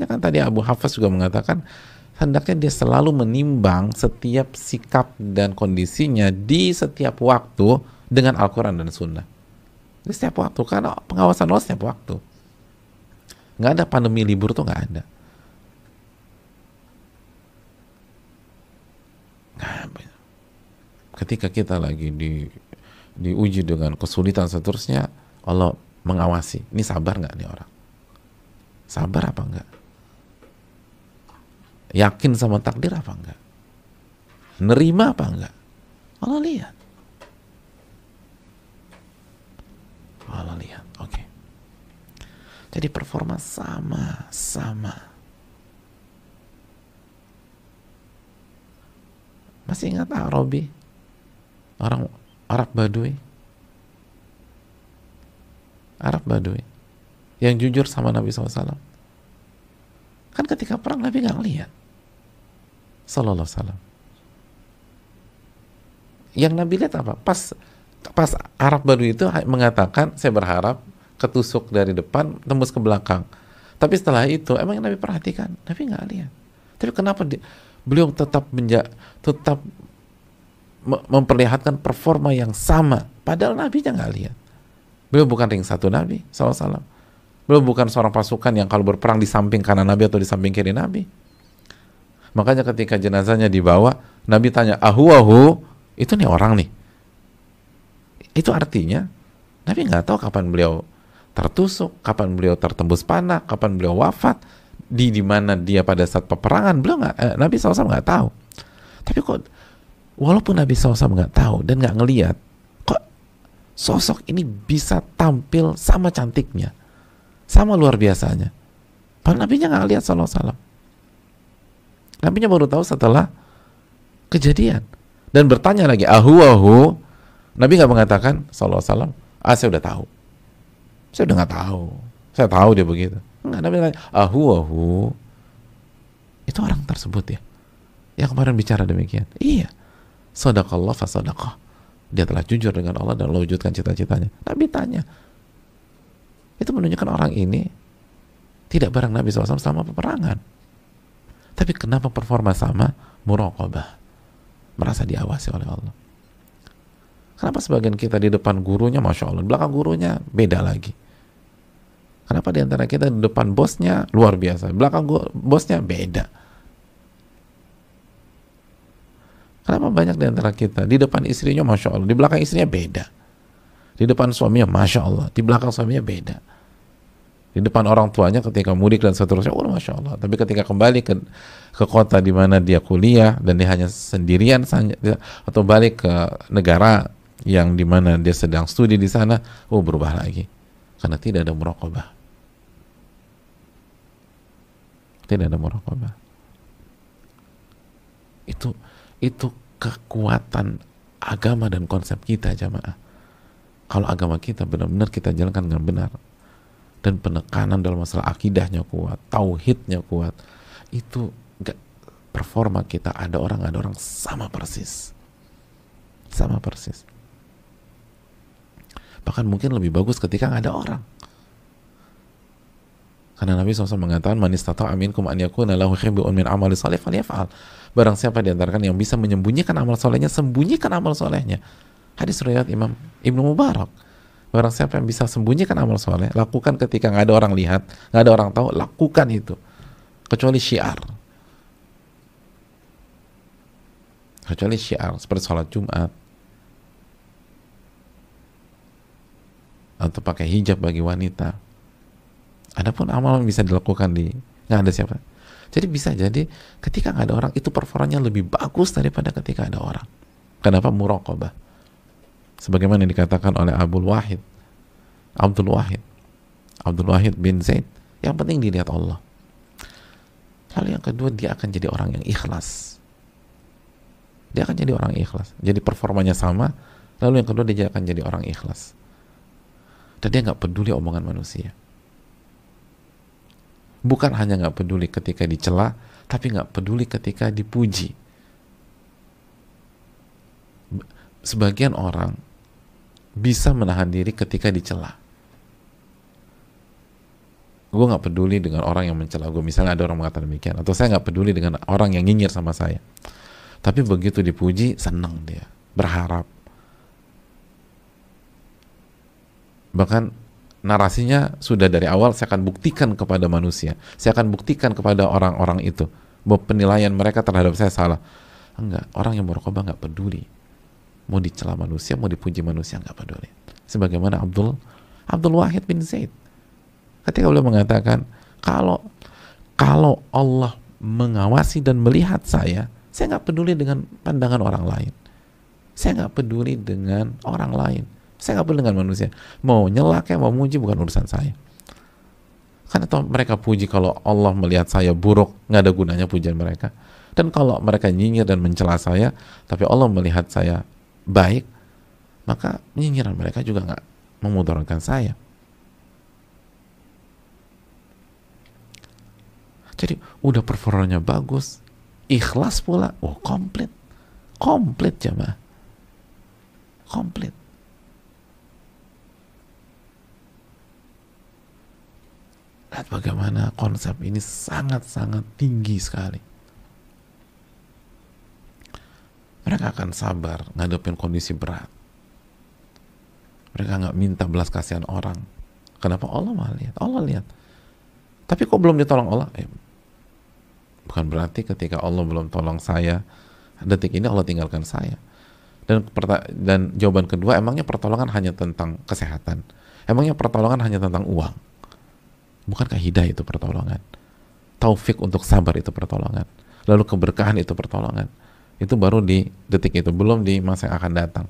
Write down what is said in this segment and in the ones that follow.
makanya kan tadi Abu Hafs juga mengatakan hendaknya dia selalu menimbang setiap sikap dan kondisinya di setiap waktu dengan Al-Quran dan Sunnah. Di setiap waktu, karena pengawasan Allah setiap waktu. Nggak ada pandemi libur tuh, nggak ada. Ketika kita lagi diuji dengan kesulitan seterusnya, Allah mengawasi. Ini sabar nggak nih orang? Sabar apa enggak? Yakin sama takdir apa enggak? Nerima apa enggak? Allah lihat. Allah lihat. Oke. Jadi performa sama. Masih ingat Arabi? Orang Arab Badui? Arab Badui yang jujur sama Nabi SAW. Kan ketika perang Nabi nggak lihat Sallallahu Alaihi Wasallam. Yang Nabi lihat apa? Pas Arab Badui itu mengatakan, saya berharap ketusuk dari depan tembus ke belakang. Tapi setelah itu emang Nabi perhatikan, Nabi nggak lihat. Tapi kenapa beliau tetap memperlihatkan performa yang sama, padahal Nabi nggak lihat. Beliau bukan ring satu Nabi SAW. Beliau bukan seorang pasukan yang kalau berperang di samping kanan Nabi atau di samping kiri Nabi. Makanya ketika jenazahnya dibawa, Nabi tanya, ahu, itu nih orang nih. Itu artinya Nabi nggak tahu kapan beliau tertusuk, kapan beliau tertembus panah, kapan beliau wafat, di mana dia pada saat peperangan. Beliau Nabi SAW nggak tahu. Tapi kok walaupun Nabi SAW nggak tahu dan nggak ngelihat, kok sosok ini bisa tampil sama cantiknya, sama luar biasanya. Padahal Nabinya nggak lihat SAW. Nabinya baru tahu setelah kejadian dan bertanya lagi, ahu. Nabi nggak mengatakan SAW, saya udah tahu, saya udah nggak tahu, saya tahu dia begitu. Enggak, Nabi tanya, ahu. Itu orang tersebut ya, yang kemarin bicara demikian. Iya, sadaqallah fasadaqah. Dia telah jujur dengan Allah dan Allah wujudkan cita-citanya. Nabi tanya. Itu menunjukkan orang ini tidak bareng Nabi SAW selama peperangan. Tapi kenapa performa sama? Muraqabah. Merasa diawasi oleh Allah. Kenapa sebagian kita di depan gurunya Masya Allah, belakang gurunya beda lagi? Kenapa di antara kita di depan bosnya luar biasa, belakang bosnya beda? Kenapa banyak di antara kita di depan istrinya Masya Allah, di belakang istrinya beda? Di depan suaminya Masya Allah, di belakang suaminya beda. Di depan orang tuanya ketika mudik dan seterusnya, Masya Allah. Tapi ketika kembali ke kota di mana dia kuliah dan dia hanya sendirian atau balik ke negara yang di mana dia sedang studi di sana, berubah lagi. Karena tidak ada muraqabah. Tidak ada muraqabah. Itu kekuatan agama dan konsep kita, jamaah. Kalau agama kita benar-benar kita jalankan dengan benar dan penekanan dalam masalah akidahnya kuat, tauhidnya kuat, itu performa kita ada orang sama persis. Bahkan mungkin lebih bagus ketika nggak ada orang. Karena Nabi SAW mengatakan, man istata'a minkum an yakuna lahu khib'un min amali salih falyaf'al. Barang siapa di antara kalian yang bisa menyembunyikan amal solehnya, sembunyikan amal solehnya. Hadis riwayat Imam Ibnu Mubarak. Barang siapa yang bisa sembunyikan amal soleh, lakukan ketika nggak ada orang lihat, nggak ada orang tahu, lakukan itu. Kecuali syiar. Seperti sholat Jumat, atau pakai hijab bagi wanita. Adapun amal bisa dilakukan nggak ada siapa. Jadi bisa jadi ketika nggak ada orang itu performanya lebih bagus daripada ketika ada orang. Kenapa? Muraqabah. Sebagaimana yang dikatakan oleh Abdul Wahid bin Zaid, yang penting dilihat Allah. Lalu yang kedua, dia akan jadi orang yang ikhlas. Jadi performanya sama. Lalu yang kedua, dia akan jadi orang ikhlas. Dan dia nggak peduli omongan manusia. Bukan hanya nggak peduli ketika dicela, tapi nggak peduli ketika dipuji. Sebagian orang bisa menahan diri ketika dicela. Gue nggak peduli dengan orang yang mencela gue, misalnya ada orang mengatakan demikian, atau saya nggak peduli dengan orang yang nyinyir sama saya. Tapi begitu dipuji, senang dia, berharap. Bahkan narasinya sudah dari awal, saya akan buktikan kepada manusia, saya akan buktikan kepada orang-orang itu bahwa penilaian mereka terhadap saya salah. Enggak, orang yang muraqabah nggak peduli mau dicela manusia, mau dipuji manusia, nggak peduli. Sebagaimana Abdul Wahid bin Zaid ketika beliau mengatakan, kalau Allah mengawasi dan melihat saya nggak peduli dengan pandangan orang lain, saya nggak peduli dengan orang lain, saya nggak peduli dengan manusia, mau nyela kayak mau muji bukan urusan saya. Karena mereka puji, kalau Allah melihat saya buruk, nggak ada gunanya pujian mereka. Dan kalau mereka nyinyir dan mencela saya, tapi Allah melihat saya baik, maka nyinyiran mereka juga nggak memudaratkan saya. Jadi udah performanya bagus, ikhlas pula, komplit jamaah, komplit. Lihat bagaimana konsep ini sangat-sangat tinggi sekali. Mereka akan sabar ngadepin kondisi berat. Mereka nggak minta belas kasihan orang. Kenapa? Allah maha lihat, Allah lihat. Tapi kok belum ditolong Allah? Bukan berarti ketika Allah belum tolong saya, detik ini Allah tinggalkan saya. Dan jawaban kedua, emangnya pertolongan hanya tentang kesehatan? Emangnya pertolongan hanya tentang uang? Bukankah hidayah itu pertolongan? Taufik untuk sabar itu pertolongan. Lalu keberkahan itu pertolongan. Itu baru di detik itu, belum di masa yang akan datang.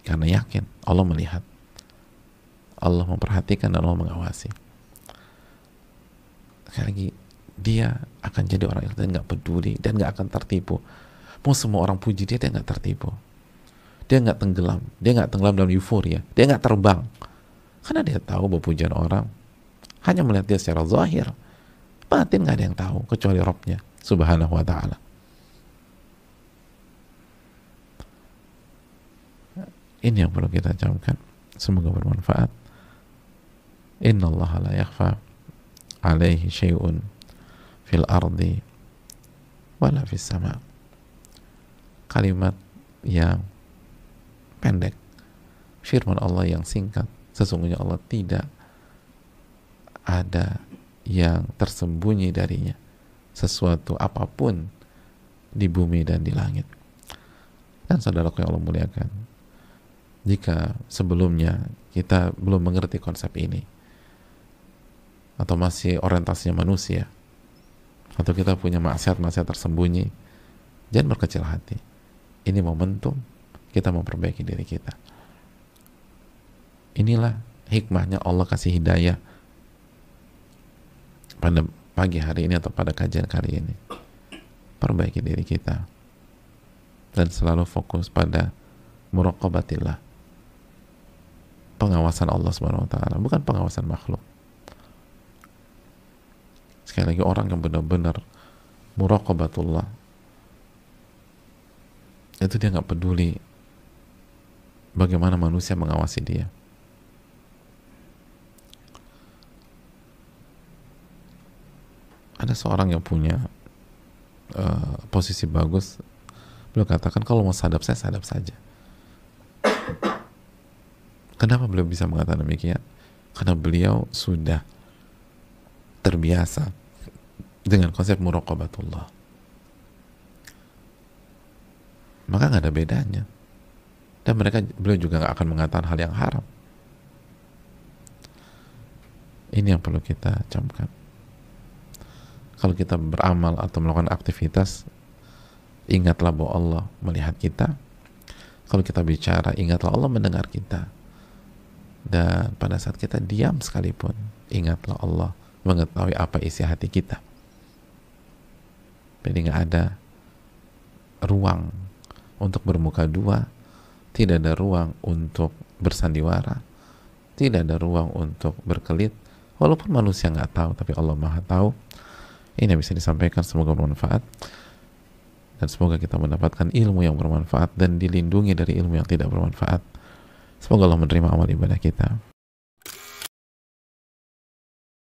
Karena yakin Allah melihat, Allah memperhatikan dan Allah mengawasi. Sekali lagi, dia akan jadi orang yang nggak peduli dan nggak akan tertipu. Mau semua orang puji dia nggak tertipu. Dia nggak tenggelam dalam euforia. Dia nggak terbang, karena dia tahu bahwa pujian orang hanya melihat dia secara zahir. Batin nggak ada yang tahu kecuali Rabbnya Subhanahu wa ta'ala. Ini yang perlu kita camkan. Semoga bermanfaat. Innallaha la yakhfa alaihi syai'un fil ardi wala fis sama. Kalimat yang pendek, firman Allah yang singkat. Sesungguhnya Allah tidak ada yang tersembunyi darinya, sesuatu apapun di bumi dan di langit. Dan saudaraku yang Allah muliakan, jika sebelumnya kita belum mengerti konsep ini, atau masih orientasinya manusia, atau kita punya maksiat-maksiat tersembunyi, jangan berkecil hati. Ini momentum kita memperbaiki diri kita. Inilah hikmahnya Allah kasih hidayah pada pagi hari ini atau pada kajian kali ini. Perbaiki diri kita dan selalu fokus pada muraqabatillah, pengawasan Allah Subhanahu wa ta'ala, bukan pengawasan makhluk. Sekali lagi, orang yang benar-benar muraqabatullah itu dia nggak peduli bagaimana manusia mengawasi dia. Ada seorang yang punya posisi bagus, beliau katakan, kalau mau sadap saya sadap saja. Kenapa beliau bisa mengatakan demikian? Karena beliau sudah terbiasa dengan konsep muraqabatullah. Maka nggak ada bedanya. Dan beliau juga nggak akan mengatakan hal yang haram. Ini yang perlu kita camkan. Kalau kita beramal atau melakukan aktivitas, ingatlah bahwa Allah melihat kita. Kalau kita bicara, ingatlah Allah mendengar kita. Dan pada saat kita diam sekalipun, ingatlah Allah mengetahui apa isi hati kita. Jadi nggak ada ruang untuk bermuka dua, tidak ada ruang untuk bersandiwara, tidak ada ruang untuk berkelit. Walaupun manusia nggak tahu, tapi Allah Maha tahu. Ini yang bisa disampaikan, semoga bermanfaat. Dan semoga kita mendapatkan ilmu yang bermanfaat dan dilindungi dari ilmu yang tidak bermanfaat. Semoga Allah menerima amal ibadah kita.